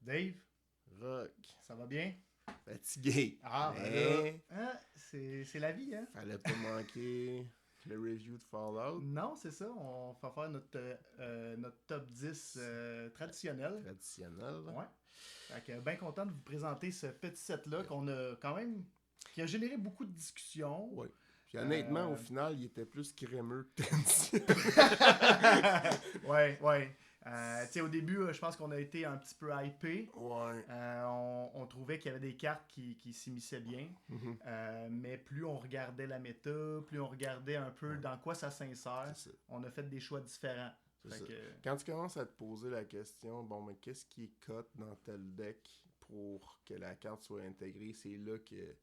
Dave, Rock. ça va bien? Fatigué. Ah, ben là, Mais hein, c'est la vie, hein? fallait pas manquer le review de Fallout. Non, c'est ça, on va faire notre top 10 traditionnel. Traditionnel. Ouais. Fait que bien content de vous présenter ce petit set-là qu'on a quand même, qui a généré beaucoup de discussions. Ouais. Puis honnêtement, Euh, au final, il était plus crémeux que traditionnel. ouais. Tu sais, au début, je pense qu'on a été un petit peu hypé. Ouais. On trouvait qu'il y avait des cartes qui s'immisçaient bien. Mhm. Mais plus on regardait la méta, plus on regardait un peu Ouais. dans quoi ça s'insère, C'est ça. on a fait des choix différents. C'est Fait ça. que, Quand tu commences à te poser la question, bon, mais qu'est-ce qui est cut dans tel deck pour que la carte soit intégrée, c'est là que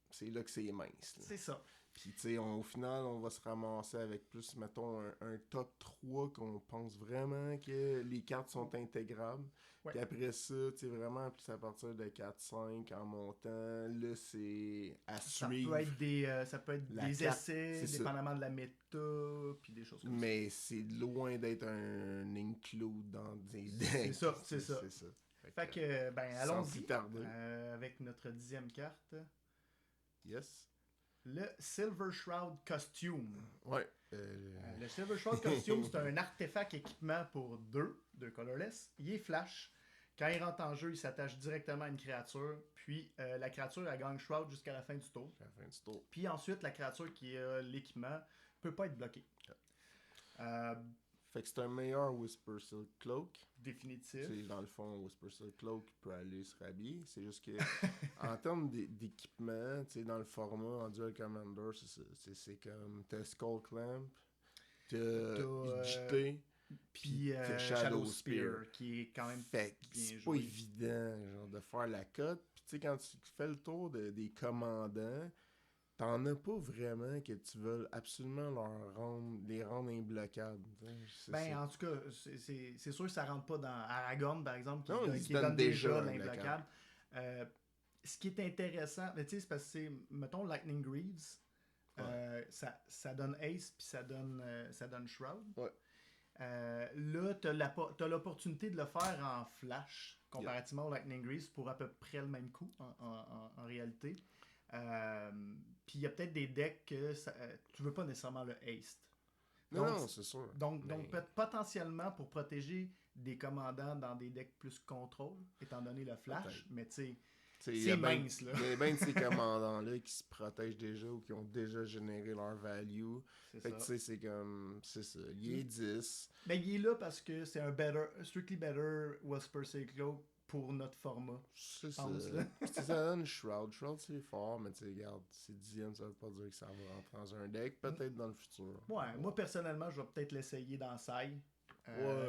c'est mince. Là. c'est ça. Puis, tu sais, au final, on va se ramasser avec plus, mettons, un top 3 qu'on pense vraiment que les cartes sont intégrables. Ouais. Puis après ça, tu sais, vraiment, plus à partir de 4-5 en montant, là, c'est à Ça suivre. peut être La des carte, essais, c'est ça. dépendamment de la méta, puis des choses comme Mais c'est loin d'être un include dans des decks. C'est ça, c'est ça. C'est ça. ça. Fait que, ben, sans allons-y plus tarder. avec notre 10e carte. Yes. Le Silver Shroud Costume. Ouais. Le Silver Shroud Costume, c'est un artefact équipement pour 2 colorless. Il est flash. Quand il rentre en jeu, il s'attache directement à une créature. Puis la créature, elle gagne Shroud jusqu'à la fin du tour. À la fin du tour. Puis ensuite, la créature qui a l'équipement peut pas être bloquée. Fait que c'est un meilleur Whisper Silk Cloak. Définitif. C'est, dans le fond, Whisper Silk Cloak peut aller se rhabiller. C'est juste que, en termes d'équipement, tu sais, dans le format en Dual Commander, c'est ça. C'est comme, t'as Skull Clamp, t'as JT, Puis t'as Shadow Spear, qui est quand même fait que bien c'est pas joué. évident, genre, de faire la cote. Puis, tu sais, quand tu fais le tour des commandants, t'en as pas vraiment que tu veux absolument les rendre imbloquables. C'est Ben, ça. en tout cas, c'est sûr que ça rentre pas dans Aragorn, par exemple, Non, ils qui se donnent donne déjà déjà l'imbloquable. Ce qui est intéressant, mais tu sais, c'est parce que c'est, mettons, Lightning Greaves, ça donne Ace, puis ça donne Shroud. Ouais. Là, t'as l'opportunité de le faire en flash, comparativement au Lightning Greaves, pour à peu près le même coût, en réalité. Puis il y a peut-être des decks que tu veux pas nécessairement le haste. Non, c'est sûr. Donc potentiellement pour protéger des commandants dans des decks plus contrôle, étant donné le flash, Peut-être. mais tu sais, C'est mince là. Il y a bien de ces commandants-là qui se protègent déjà ou qui ont déjà généré leur value. C'est Fait que ça. tu sais, c'est comme. C'est ça. Il est 10. Ben il est là parce que c'est un strictly better Whisper Cloak pour notre format. C'est Je ça. pense, là. Puis tu sais, ça donne Shroud. Shroud, c'est fort, mais tu sais, regarde, c'est 10e, ça veut pas dire que ça va rentrer dans un deck. Peut-être dans le futur. Ouais, moi personnellement, je vais peut-être l'essayer dans Sai.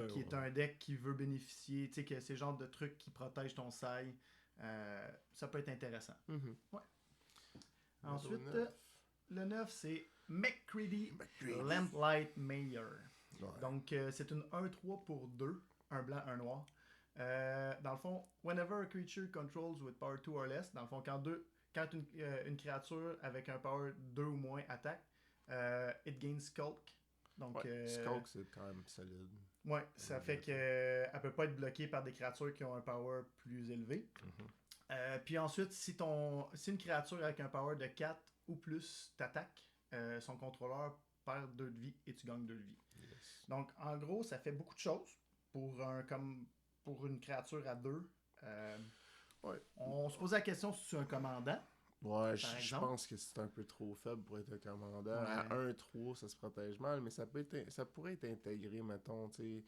Qui est un deck qui veut bénéficier, tu sais, que c'est le genre de truc qui protège ton Sai. Ça peut être intéressant. Mhm. Ouais. Ensuite, le 9, c'est McCready Lamplight Mayor. Ouais. Donc, c'est une 1-3 pour 2, un blanc, un noir. Dans le fond, whenever a creature controls with power 2 or less, dans le fond, quand une créature avec un power 2 ou moins attaque, it gains Skulk. Donc, Skulk, c'est quand même solide. Ouais, ça fait qu'elle peut pas être bloquée par des créatures qui ont un power plus élevé. Mm-hmm. Puis ensuite, si une créature avec un power de 4 ou plus t'attaque, son contrôleur perd 2 de vie et tu gagnes 2 de vie. Yes. Donc, en gros, ça fait beaucoup de choses pour une créature à 2. Ouais. On se posait la question si tu es un commandant. Ouais, je pense que c'est un peu trop faible pour être un commandant. Ouais. À 1-3, ça se protège mal, mais ça pourrait être intégré, mettons, tu sais.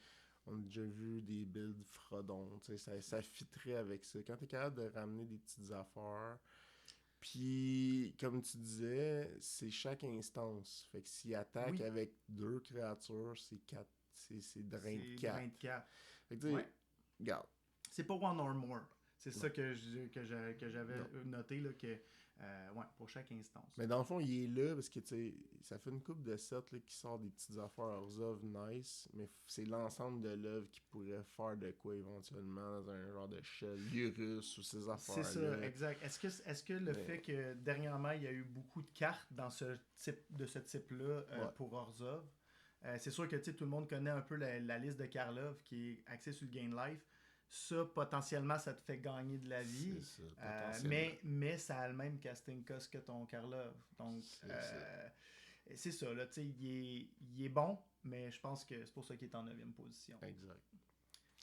On a déjà vu des builds Frodon, tu sais, ça fitterait avec ça. Quand t'es capable de ramener des petites affaires, puis, comme tu disais, c'est chaque instance. Fait que s'il attaque avec 2 créatures, c'est drain de 4. Drain de 4. Fait que tu sais, regarde. C'est pas one or more. C'est ça que j'avais noté, là, que pour chaque instance. Mais dans le fond, il est là parce que, tu sais, ça fait une coupe de sets là, qui sort des petites affaires Orzhov nice, mais c'est l'ensemble de l'œuvre qui pourrait faire de quoi éventuellement dans un genre de shell Urus ou ces affaires-là. C'est ça, exact. Est-ce que le fait que dernièrement, il y a eu beaucoup de cartes dans ce type-là pour Orzhov, c'est sûr que tout le monde connaît un peu la liste de Karlov qui est axée sur le gain life. ça, potentiellement, ça te fait gagner de la vie. C'est ça, potentiellement. Mais ça a le même casting cost que ton Karlov. Donc, c'est ça, là, tu sais, il est bon, mais je pense que c'est pour ça qu'il est en 9e position. Exact.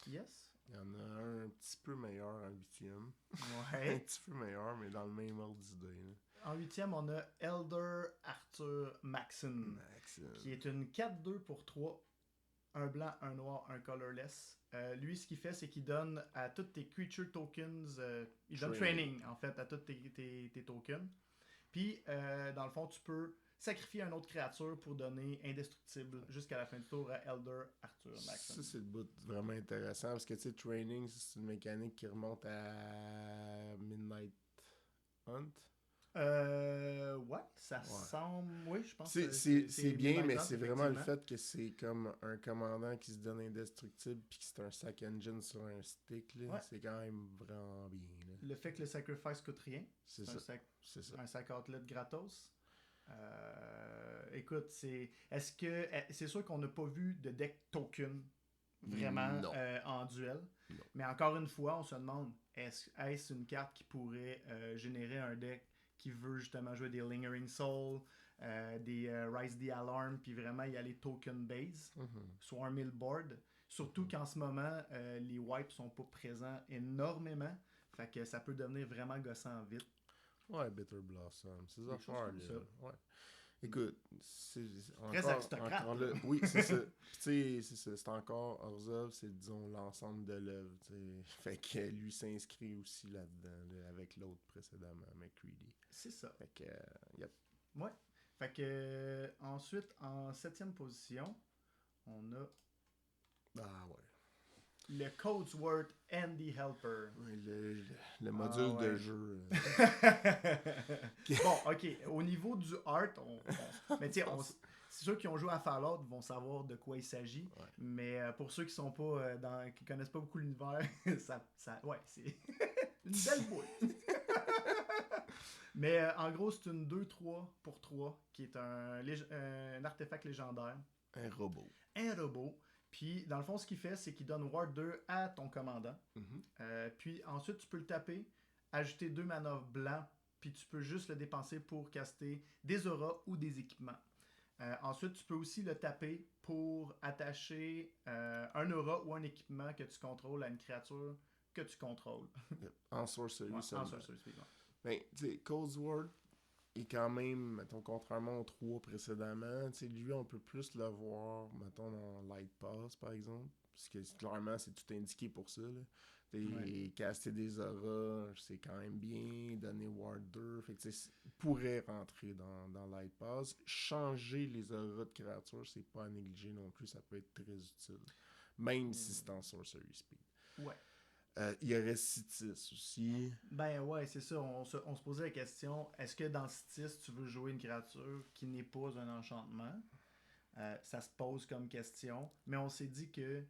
Yes? Il y en a un petit peu meilleur en 8e. Un Ouais. petit peu meilleur, mais dans le même ordre d'idée. Là. En 8e, on a Elder Arthur Maxon, qui est une 4-2 pour 3. Un blanc, un noir, un colorless. Lui, ce qu'il fait, c'est qu'il donne à tous tes creature tokens, il donne training, en fait, à tous tes tokens. Puis, dans le fond, tu peux sacrifier une autre créature pour donner indestructible jusqu'à la fin du tour à Elder Arthur Maxon. Ça, c'est le bout vraiment intéressant parce que, tu sais, training, c'est une mécanique qui remonte à Midnight Hunt. Ouais, ça semble. Oui, je pense que c'est bien, mais c'est vraiment le effectivement. fait que c'est comme un commandant qui se donne indestructible puis que c'est un sac engine sur un stick. Là. Ouais. C'est quand même vraiment bien. Là. Le fait que le sacrifice coûte rien. C'est ça. C'est ça. Un sac outlet gratos. Écoute, c'est sûr qu'on n'a pas vu de deck token vraiment en duel. Non. Mais encore une fois, on se demande est-ce une carte qui pourrait générer un deck qui veut justement jouer des Lingering Soul, des Rise the Alarm, puis vraiment y aller token base, Swarm Mill Board. Surtout qu'en ce moment, les wipes sont pas présents énormément. Fait que ça peut devenir vraiment gossant vite. Ouais, Bitter Blossom. Ces affaires-là. Ouais. Écoute, c'est très aristocrate. encore là. Oui, c'est ça. Puis tu sais, c'est ça. C'est encore Orzhov, c'est disons l'ensemble de l'œuvre. Fait que lui s'inscrit aussi là-dedans, là, avec l'autre précédemment, McCready. C'est ça. Fait que, yep. Ouais. Fait que, ensuite, en 7e position, on a. Ah ouais. Le Codsworth Andy Helper. Oui, le module de jeu. Bon, ok. Au niveau du art, mais tu sais, c'est ceux qui ont joué à Fallout vont savoir de quoi il s'agit. Ouais. Mais pour ceux qui sont pas qui connaissent pas beaucoup l'univers, ouais, c'est une belle boule. Mais en gros, c'est une 2-3 pour 3 qui est un artefact légendaire. Un robot. Un robot. Puis, dans le fond, ce qu'il fait, c'est qu'il donne Ward 2 à ton commandant. Puis, ensuite, tu peux le taper, ajouter 2 mana blancs, puis tu peux juste le dépenser pour caster des auras ou des équipements. Ensuite, tu peux aussi le taper pour attacher un aura ou un équipement que tu contrôles à une créature que tu contrôles. En sorcery, en sorcery, ouais. Ben, tu sais, Codsworth est quand même, mettons, contrairement aux 3 précédemment, tu sais, lui, on peut plus le voir, mettons, dans Light Pass, par exemple. Parce que clairement, c'est tout indiqué pour ça, là. Caster des auras, c'est quand même bien. Donner Ward 2, fait que tu sais, pourrait rentrer dans Light Pass. Changer les auras de créatures, c'est pas à négliger non plus, ça peut être très utile. Même si c'est en Sorcery Speed. Ouais. Il y aurait Citis aussi. Ben ouais, c'est ça. On se posait la question, est-ce que dans Citis, tu veux jouer une créature qui n'est pas un enchantement? Ça se pose comme question. Mais on s'est dit que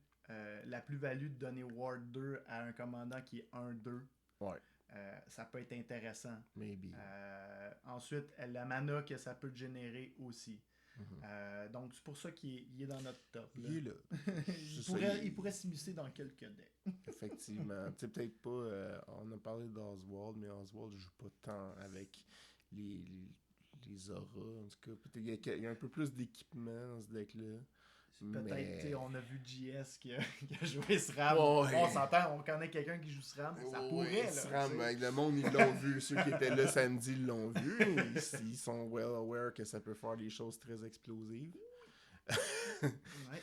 la plus-value de donner Ward 2 à un commandant qui est 1-2, ouais. Ça peut être intéressant. Maybe. Ensuite, la mana que ça peut générer aussi. Donc, c'est pour ça qu'il est dans notre top. Là. Il est là. il pourrait s'immiscer dans quelques decks. Effectivement. Tu sais, peut-être pas... on a parlé d'Oswald, mais Oswald joue pas tant avec les auras. En tout cas, peut-être il y a un peu plus d'équipement dans ce deck-là. Peut-être, on a vu JS qui a joué SRAM. On s'entend, on connaît quelqu'un qui joue SRAM. Ça pourrait, là. SRAM, le monde, ils l'ont vu. Ceux qui étaient là samedi l'ont vu. Ils sont well aware que ça peut faire des choses très explosives.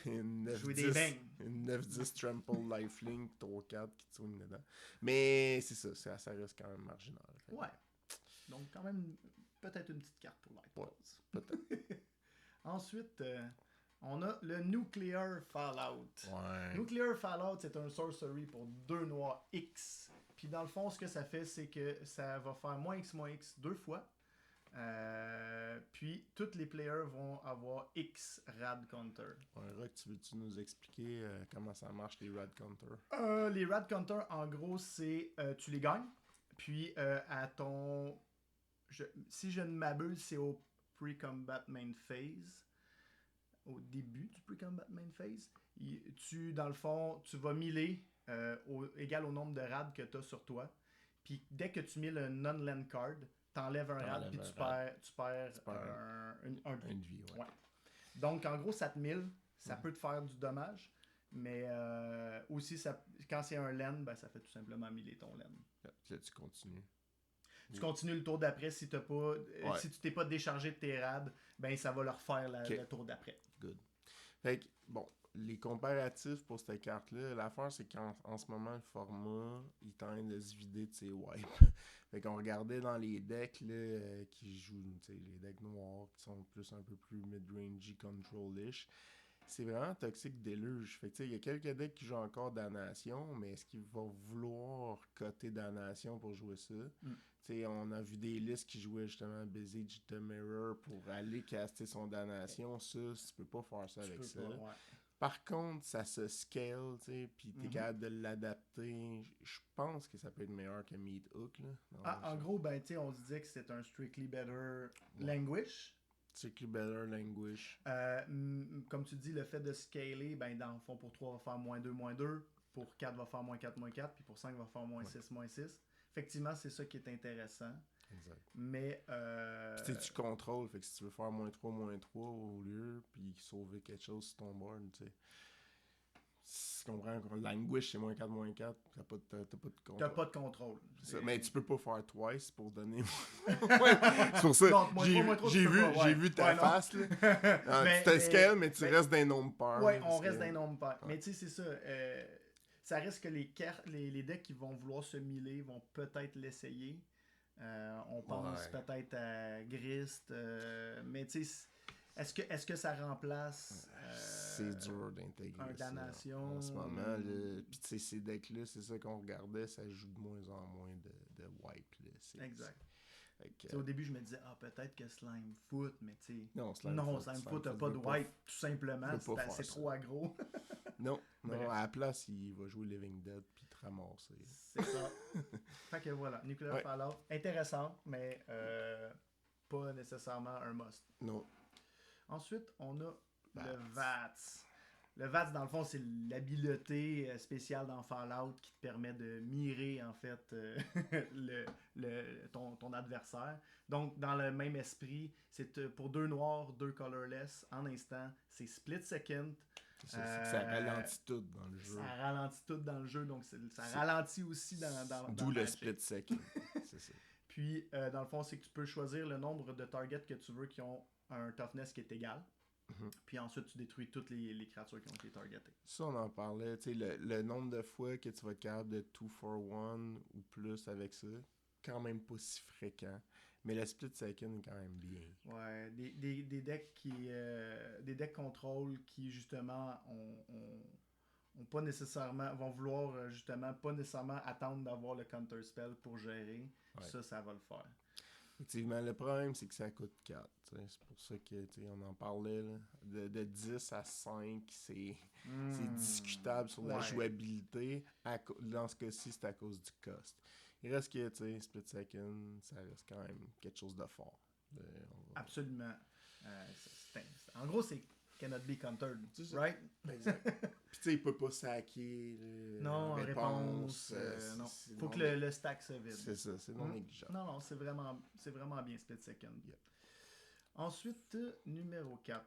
Jouer des bangs. Une 9-10 Trample Lifelink 3-4 qui tourne dedans. Mais c'est ça, ça reste quand même marginal. Ouais. Donc, quand même, peut-être une petite carte pour Light Pulse. Peut-être. Ensuite, on a le Nuclear Fallout. Ouais. Nuclear Fallout, c'est un sorcery pour 2 noirs X. Puis dans le fond, ce que ça fait, c'est que ça va faire -X 2 fois. Puis tous les players vont avoir X Rad Counter. Ouais, Rock, veux-tu nous expliquer comment ça marche les Rad Counter? Les Rad Counter, en gros, c'est tu les gagnes. Puis à ton... si je ne m'abuse, c'est au pre-combat main phase. Au début du pre-combat main phase. Dans le fond, tu vas miller égal au nombre de rad que tu as sur toi. Puis dès que tu mets le non-land card, t'enlèves un rad, puis tu perds un de vie. Une vie, ouais. Donc, en gros, ça te mille, ça peut te faire du dommage, mais aussi, quand c'est un land, ben, ça fait tout simplement miller ton land. Là, tu continues. Tu continues le tour d'après si t'as pas, si tu t'es pas déchargé de tes rads, ben ça va leur faire le tour d'après. Good. Fait que, bon, les comparatifs pour cette carte-là, l'affaire, c'est qu'en ce moment, le format, il tend de se vider de ses wipes. Fait qu'on regardait dans les decks là, qui jouent, les decks noirs, qui sont un peu plus mid-rangey, control-ish. C'est vraiment Toxic Deluge. Fait que, il y a quelques decks qui jouent encore Damnation, mais est-ce qu'ils vont vouloir coter Damnation pour jouer ça? On a vu des listes qui jouaient justement Besiege the Mirror pour aller caster son Damnation. Ça, tu peux pas faire ça avec ça. Par contre, ça se scale, puis t'es capable de l'adapter. Je pense que ça peut être meilleur que Meat Hook. Là, en gros, ben, on se disait que c'était un Strictly Better Languish. Strictly Better Languish. Comme tu dis, le fait de scaler, ben, dans le fond, pour 3 va faire -2/-2, pour 4 va faire -4/-4, puis pour 5 va faire -6/-6. Effectivement, c'est ça qui est intéressant. Exact. Mais. Puis tu contrôles, fait que si tu veux faire -3/-3 au lieu, puis sauver quelque chose sur ton board, tu sais. Tu comprends? Languish, c'est -4/-4, t'as pas de contrôle. T'as pas de contrôle. Mais tu peux pas faire twice pour donner. C'est pour ça. Donc, j'ai vu ta face, là. Tu t'escales, mais tu restes d'un nombre pair. Ouais, on reste d'un nombre pair. Mais tu sais, c'est ça. Ça reste que les decks qui vont vouloir se miller vont peut-être l'essayer. On pense peut-être à Grist. Mais tu sais, est-ce que ça remplace c'est dur d'intégrer un Damnation en ce moment. Puis tu sais, ces decks-là, c'est ça qu'on regardait, ça joue de moins en moins de wipe. Là. Exact. Au début, je me disais, peut-être que Slime Foot, mais tu sais. Non, Slime Foot n'a pas de wipe, tout simplement. C'est trop aggro. Non, à la place, il va jouer Living Dead puis te ramasser. C'est ça. Fait que voilà, Nuclear Fallout, intéressant, mais pas nécessairement un must. Non. Ensuite, on a le VATS. Le VATS, dans le fond, c'est l'habileté spéciale dans Fallout qui te permet de mirer, en fait, ton adversaire. Donc, dans le même esprit, c'est pour 2 noirs, 2 colorless, en instant, c'est split second. C'est ça ralentit tout dans le jeu. Ça ralentit tout dans le jeu, donc ça ralentit aussi dans d'où le split second. C'est ça. Puis, dans le fond, c'est que tu peux choisir le nombre de targets que tu veux qui ont un toughness qui est égal. Puis ensuite, tu détruis toutes les créatures qui ont été targetées. Ça, on en parlait. Tu sais, le nombre de fois que tu vas être capable de 2 for 1 ou plus avec ça, quand même pas si fréquent. Mais le split second est quand même bien. Ouais, des decks des decks contrôle qui, justement, ont pas nécessairement, vont vouloir, justement, pas nécessairement attendre d'avoir le counter spell pour gérer. Ouais. Ça va le faire. Effectivement, le problème, c'est que ça coûte 4. C'est pour ça que on en parlait. Là. De 10 à 5, c'est discutable sur la jouabilité. Dans ce cas-ci, c'est à cause du cost. Il reste que, split second, ça reste quand même quelque chose de fort. Absolument. En gros, c'est cannot be countered, right? Exact. Puis il peut pas saquer. Non, en réponse. Non. Faut que le stack se vide. C'est ça, c'est non négligeable. Non, c'est vraiment bien split second. Yep. Ensuite, numéro 4.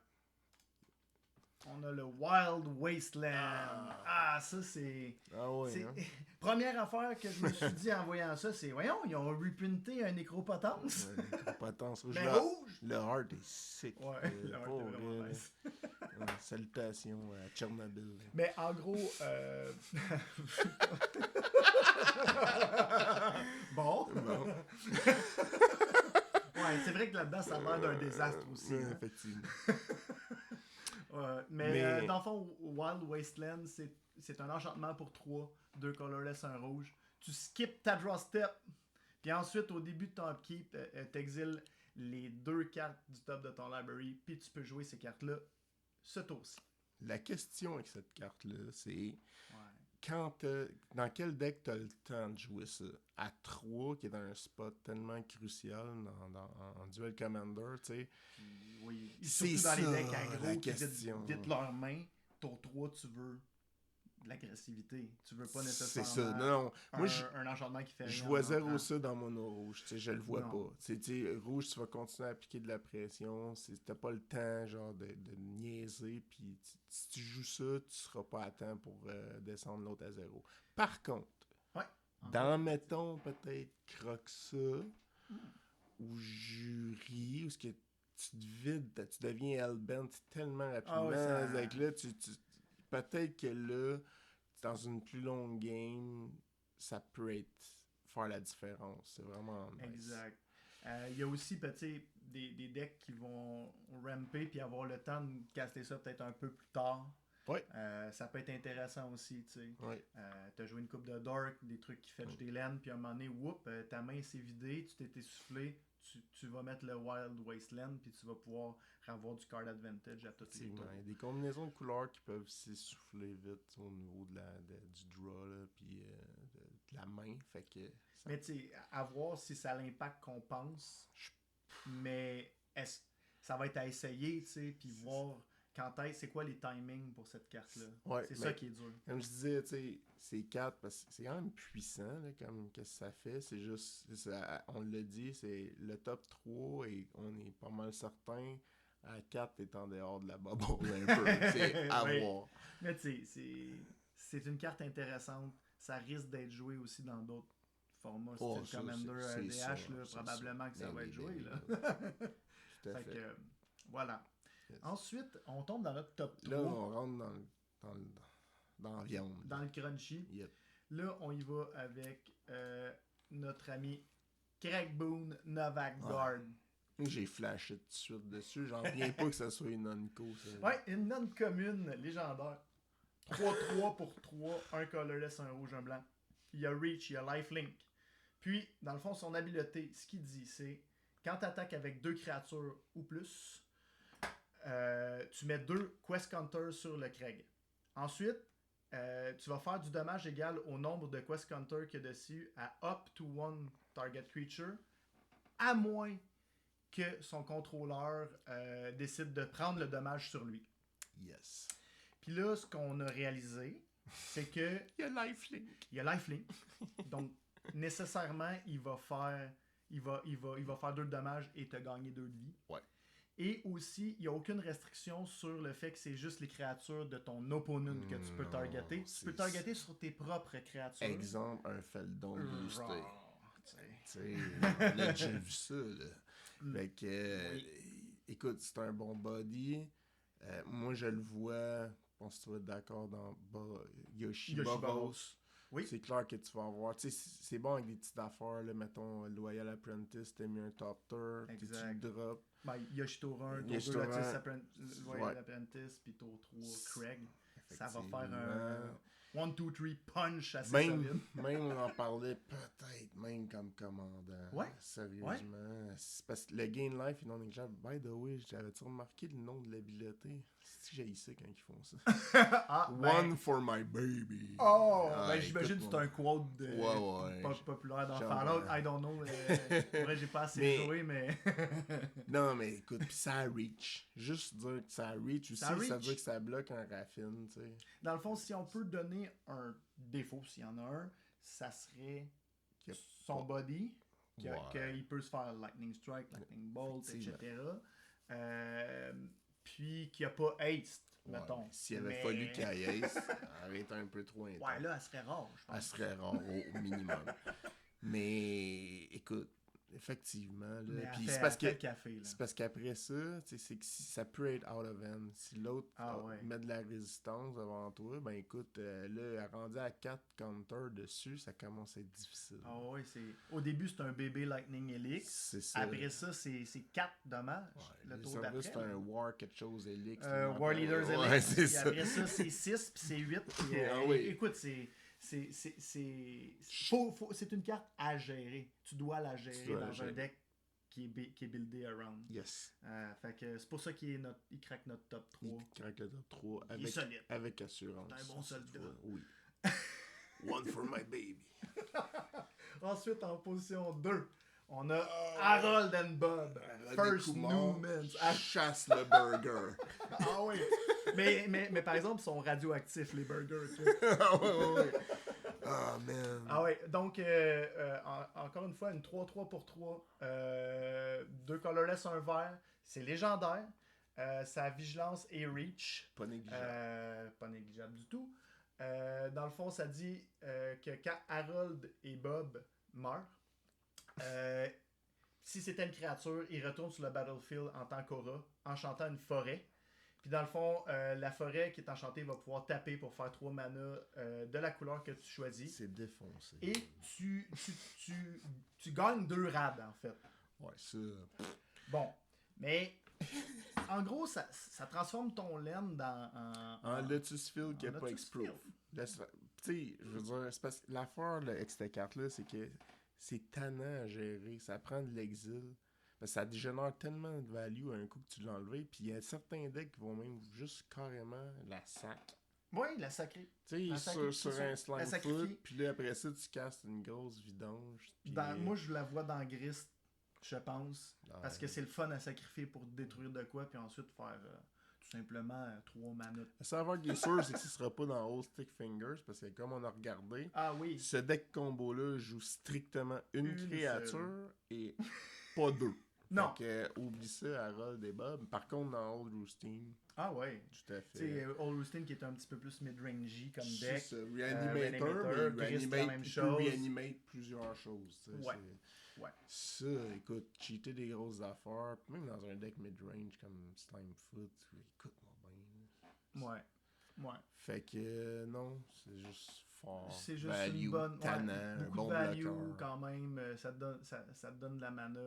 On a le Wild Wasteland. Ça c'est... Ah ouais, hein? Première affaire que je me suis dit en voyant ça, c'est, voyons, ils ont reprinté un Nécropotence. Ouais, Nécropotence rouge. Mais rouge! Le heart est sick. Ouais, le heart est vraiment nice. Salutations à Tchernobyl. Mais en gros... Bon. Ouais, c'est vrai que là-dedans, ça a l'air d'un désastre aussi. Hein? Effectivement. Mais dans le fond, Wild Wasteland, c'est un enchantement pour 3, 2 colorless, 1 rouge. Tu skips ta draw step, puis ensuite, au début de ton upkeep, t'exiles les 2 cartes du top de ton library, puis tu peux jouer ces cartes-là ce tour-ci. La question avec cette carte-là, c'est dans quel deck t'as le temps de jouer ça? À 3, qui est dans un spot tellement crucial en Duel Commander, tu sais. Oui, surtout dans les decks aggro qui vident leur main, tour 3, tu veux de l'agressivité. Tu veux pas C'est nécessairement ça. Non, moi, un enchantement qui fait rien. je vois en zéro entrant. ça dans mono rouge. Tu sais, je le vois Non. pas. Tu sais, rouge, tu vas continuer à appliquer de la pression. T'as pas le temps, genre, de niaiser. Puis si tu joues ça, tu seras pas à temps pour descendre l'autre à zéro. Par contre, Ouais. dans, mettons, peut-être Croxa ou Jury, où ce que tu te vides, tu deviens hellbent tellement rapidement. Ah ouais, ça- Fait que là, peut-être que là, dans une plus longue game, ça peut faire la différence. C'est vraiment nice. Exact. Il y a aussi des decks qui vont ramper puis avoir le temps de caster ça peut-être un peu plus tard. Ouais. Ça peut être intéressant aussi, tu sais. Ouais. T'as joué une coupe de dark, des trucs qui fetch des lanes, puis à un moment donné, ta main s'est vidée, tu t'es essoufflé, tu vas mettre le Wild Wasteland, puis tu vas pouvoir avoir du card advantage à toutes les tours. Il y a des combinaisons de couleurs qui peuvent s'essouffler vite au niveau du draw, là, puis de la main. Fait que Mais tu sais, à voir si ça a l'impact qu'on pense, mais ça va être à essayer, tu sais, puis voir c'est quoi les timings pour cette carte-là. Ouais, c'est ça qui est dur. Comme je disais, tu sais, c'est 4 parce que c'est quand même puissant, là, comme qu'est-ce que ça fait. C'est juste, on l'a dit, c'est le top 3 et on est pas mal certain. À 4, t'es en dehors de la bubble un peu. C'est à Oui. voir. Mais tu sais, c'est une carte intéressante. Ça risque d'être joué aussi dans d'autres formats, Oh, style Commander c'est RDH, ça, là, c'est probablement ça. que ça Ben va oui, être joué. ben Là. oui, Tout à Fait fait. que, voilà. Yes. Ensuite, on tombe dans notre top 3. Là, on rentre dans la viande. Dans le crunchy. Yep. Là, on y va avec notre ami Craig Boone Novak Guard. J'ai flashé tout de suite dessus. J'en reviens pas que ça soit une Onco. Ouais, une non-commune légendaire. 3-3 pour 3, un colorless, un rouge, un blanc. Il y a Reach, il y a Lifelink. Puis, dans le fond, son habileté, ce qu'il dit, c'est quand tu attaques avec 2 créatures ou plus, tu mets 2 Quest Counters sur le Craig. Ensuite, tu vas faire du dommage égal au nombre de Quest Counters qu'il y a dessus à up to 1 target creature, à moins que son contrôleur décide de prendre le dommage sur lui. Yes. Puis là, ce qu'on a réalisé, c'est que il y a Lifelink. Il y a Lifelink. Donc, nécessairement, il va faire 2 de dommages et te gagner 2 de vie. Ouais. Et aussi, il n'y a aucune restriction sur le fait que c'est juste les créatures de ton opponent que tu peux targeter. Tu peux targeter sur tes propres créatures. Exemple, un Feldon boosté. Tu sais, on a déjà vu ça, là. Fait que, écoute, c'est un bon body. Moi, je le vois, je pense que tu vas être d'accord dans Yoshiboros. Oui. C'est clair que tu vas avoir. Tu sais, c'est bon avec des petites affaires, là, mettons Loyal Apprentice, t'as mis un top tier, tu drop. Ben, Yoshitoru 1, tour 2 Loyal Apprentice, puis tour 3 Craig. Ça va faire un 1, 2, 3 punch assez solide. Même on en parlait peut-être même comme commandant. Ouais. Sérieusement. Ouais. C'est parce que le gain life est non négligeable. By the way, j'avais-tu remarqué le nom de l'habileté? C'est que j'ai ça quand ils font ça. One for my baby. Oh! Ben j'imagine que c'est un quote populaire dans Fallout. I don't know. Vrai, j'ai pas assez joué, mais... Non, mais écoute, pis ça reach. Juste dire que ça reach aussi, ça veut dire que ça bloque un raffine, tu sais. Dans le fond, si on peut donner un défaut, s'il y en a un, ça serait son body, qu'il peut se faire Lightning Strike, Lightning Bolt, etc. Puis qu'il n'y a pas haste, mettons. S'il avait fallu qu'il y ait haste, arrête un peu trop intense. Ouais, là, elle serait rare, je pense. Elle serait rare au minimum. Mais écoute, effectivement, là, puis c'est parce qu'après ça, c'est que si ça peut être out of end. Si l'autre met de la résistance devant toi, ben écoute, là, rendu à 4 counters dessus, ça commence à être difficile. Ah oui, au début, c'est un bébé Lightning Helix. C'est ça. Après ça, c'est 4 dommages. Ouais, le tour d'après. C'est un War quelque chose Helix. War Leaders Helix. Ouais, c'est ça. Après ça, c'est 6 puis c'est 8. Écoute, c'est une carte à gérer. Tu dois la gérer dans un deck qui est buildé around. Yes. Fait que c'est pour ça qu'il craque notre top 3. Il craque le top 3 il est solide. Avec assurance. C'est un bon soldat. Oui. One for my baby. Ensuite, en position 2, On a Harold and Bob. Harold First et Kumar Newman. chasse le burger. Ah oui. Mais par exemple, ils sont radioactifs, les burgers. Tu sais. Ah ouais. Ah, man. Ah ouais, donc encore une fois, une 3-3 pour 3. 2 colorless, un vert. C'est légendaire. Sa vigilance est reach. Pas négligeable. Pas négligeable du tout. Dans le fond, ça dit que quand Harold et Bob meurent, si c'était une créature, ils retournent sur le battlefield en tant qu'aura, enchantant une forêt. Puis dans le fond, la forêt qui est enchantée va pouvoir taper pour faire 3 mana de la couleur que tu choisis. C'est défoncé. Et tu gagnes 2 rad en fait. Ouais, ça. Bon, mais en gros, ça transforme ton laine En Lotus Field qui n'a pas Lotus explose. Tu sais, je veux dire, c'est parce que l'affaire avec cette carte-là, c'est que c'est tannant à gérer. Ça prend de l'exil. Parce que ça dégénère tellement de value à un coup que tu l'as enlevé. Puis il y a certains decks qui vont même juste carrément la sac. Oui, la sacrée. Tu La sais, sacrée, sur c'est un ça. La slime sacrifier. foot. Puis là, après ça, tu castes une grosse vidange. Puis, Moi, je la vois dans Grist, je pense. Ah, Parce que c'est le fun à sacrifier pour détruire de quoi, puis ensuite faire tout simplement 3 manas. à savoir qui est sûr, c'est que ce sera pas dans All Stick Fingers. Parce que comme on a regardé, Ah oui. ce deck combo-là joue strictement une Une créature seule. et pas deux. Non. Fait que, oublie ça, Harold et Bob. Par contre, dans Old Roosting, Ah ouais. tout à Tu sais, fait. Old Roostin qui est un petit peu plus mid-rangey comme C'est deck. ça, Reanimator, Reanimator, mais Grist, la même il peut chose. reanimate plusieurs choses. Tu sais, Ouais. c'est- Ouais. Ça, écoute, cheater des grosses affaires, puis même dans un deck mid-range comme Slime Foot, écoute-moi bien. Ouais. Ouais. Fait que non, c'est juste fort. C'est juste value, une bonne. tannant, Ouais, un beaucoup bon de value bloqueur. quand même. Ça te donne de la mana.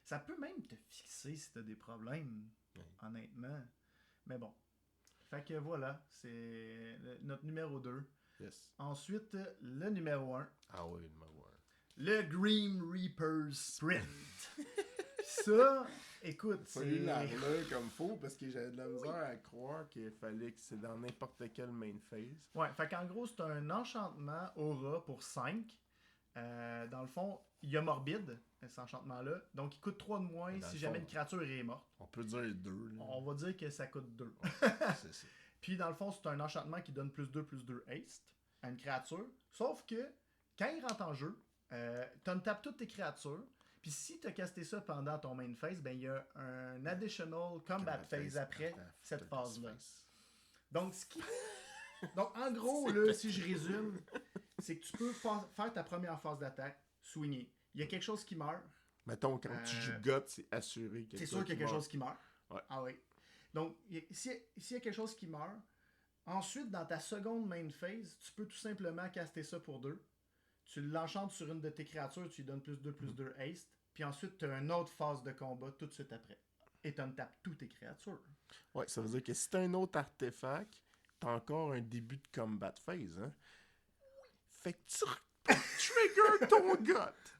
Ça peut même te fixer si t'as des problèmes. Ouais. Honnêtement. Mais bon. Fait que voilà. C'est notre numéro 2. Yes. Ensuite, le numéro 1. Ah oui, numéro 1. Le Grim Reaper Sprint. Ça, écoute, Fallu c'est. la relire comme faux parce que j'avais de la misère à croire qu'il fallait que c'est dans n'importe quelle main phase. Ouais, fait qu'en gros, c'est un enchantement aura pour 5. Dans le fond, il y a morbide, cet enchantement-là. Donc, il coûte 3 de moins Dans si le jamais fond, une créature est morte. On peut dire 2. On va dire que ça coûte 2. C'est ça. Puis, dans le fond, c'est un enchantement qui donne plus 2 haste à une créature. Sauf que, quand il rentre en jeu, t'untapes toutes tes créatures. Puis, si t'as casté ça pendant ton main phase, ben il y a un additional combat phase après cette phase-là. Donc, Donc, en gros, là, si je résume, c'est que tu peux faire ta première phase d'attaque, swinger. Il y a quelque chose qui meurt. Mettons, quand tu joues God, c'est assuré que C'est sûr qu'il y a quelque chose qui meurt. Ouais. Ah oui. Donc, s'il y a quelque chose qui meurt, ensuite, dans ta seconde main phase, tu peux tout simplement caster ça pour 2. Tu l'enchantes sur une de tes créatures, tu lui donnes plus 2 haste. Puis ensuite, tu as une autre phase de combat tout de suite après. Et tu tapes toutes tes créatures. Ouais, ça veut dire que si t'as un autre artefact, t'as encore un début de combat phase, hein? Fait que tu trigger ton gut.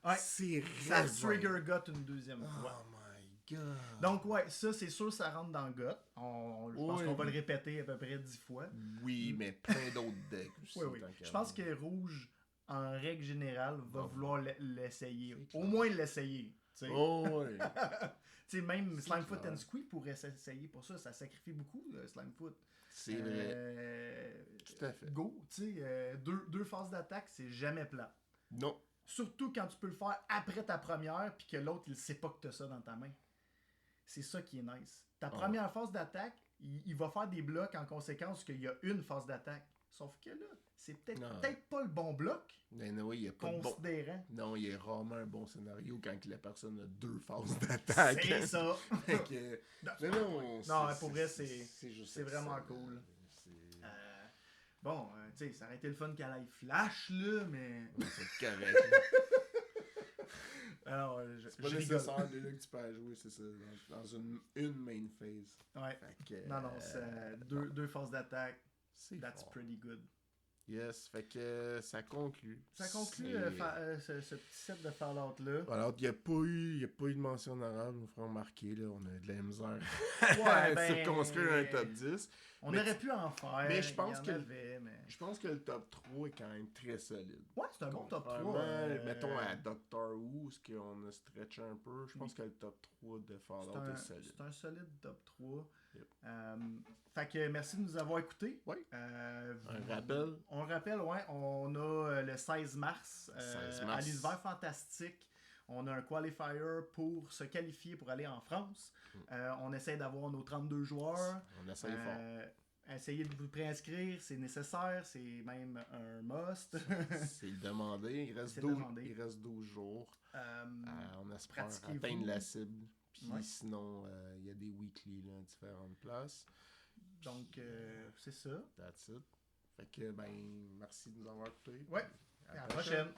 Ouais, c'est ça raisin. trigger gut une deuxième fois. Oh my god. Donc, ouais, ça, c'est sûr, ça rentre dans gut. Je pense Oui. qu'on va le répéter à peu près 10 fois. Oui, mais plein d'autres decks aussi. Oui, oui. tant qu'à Je pense moi. que Rouge, en règle générale, va Va vouloir l'essayer. C'est clair. Au moins l'essayer. Tu sais. Oh, ouais. Tu sais, même C'est Slimefoot clair. and Squee pourrait s'essayer pour ça. Ça sacrifie beaucoup, Slimefoot. C'est vrai. Tout à fait. Go, tu sais, deux phases d'attaque, c'est jamais plat. Non. Surtout quand tu peux le faire après ta première, puis que l'autre, il sait pas que tu as ça dans ta main. C'est ça qui est nice. Ta première phase d'attaque, il va faire des blocs en conséquence qu'il y a une phase d'attaque. Sauf que là, c'est peut-être pas le bon bloc, Mais non, il y a pas de bon. considérant. Non, il y a rarement un bon scénario quand la personne a 2 phases d'attaque. C'est ça. Fait que- Mais non, Non, pour vrai, c'est juste c'est vraiment excellent. cool. C'est Bon, tu sais, ça aurait été le fun qu'elle aille flash, là, mais... c'est correct. Alors, C'est pas je rigole. nécessaire déjà que tu peux jouer, c'est ça, dans une main phase. Ouais. Fait que, Non, c'est deux phases d'attaque. c'est That's fort. pretty good. Yes, fait que ça conclut. Ça conclut ce petit set de Fallout-là. Alors, il n'y a pas eu de mention honorable, nous ferons remarquer, là, on a de la misère Ouais, à circonscrire un top 10. On Mais aurait pu en faire, mais je pense que mais... je pense que le top 3 est quand même très solide. Ouais, c'est un bon top 3. Contrairement, mettons à Doctor Who, ce qu'on a stretché un peu, je pense que le top 3 de Fallout est solide. C'est un solide top 3. Yep. Fait que merci de nous avoir écoutés. Oui. Un rappel. On rappelle, ouais, on a le 16 mars, 16 à mars. l'univers fantastique. On a un qualifier pour se qualifier pour aller en France. On essaie d'avoir nos 32 joueurs. On essaye fort. Essayez de vous préinscrire, c'est nécessaire, c'est même un must. C'est demandé. Il reste 12 jours. On espère atteindre la cible. Puis sinon, il y a des weekly là, à différentes places. Donc, c'est ça. That's it. Fait que, merci de nous avoir écoutés. Ouais. À la prochaine.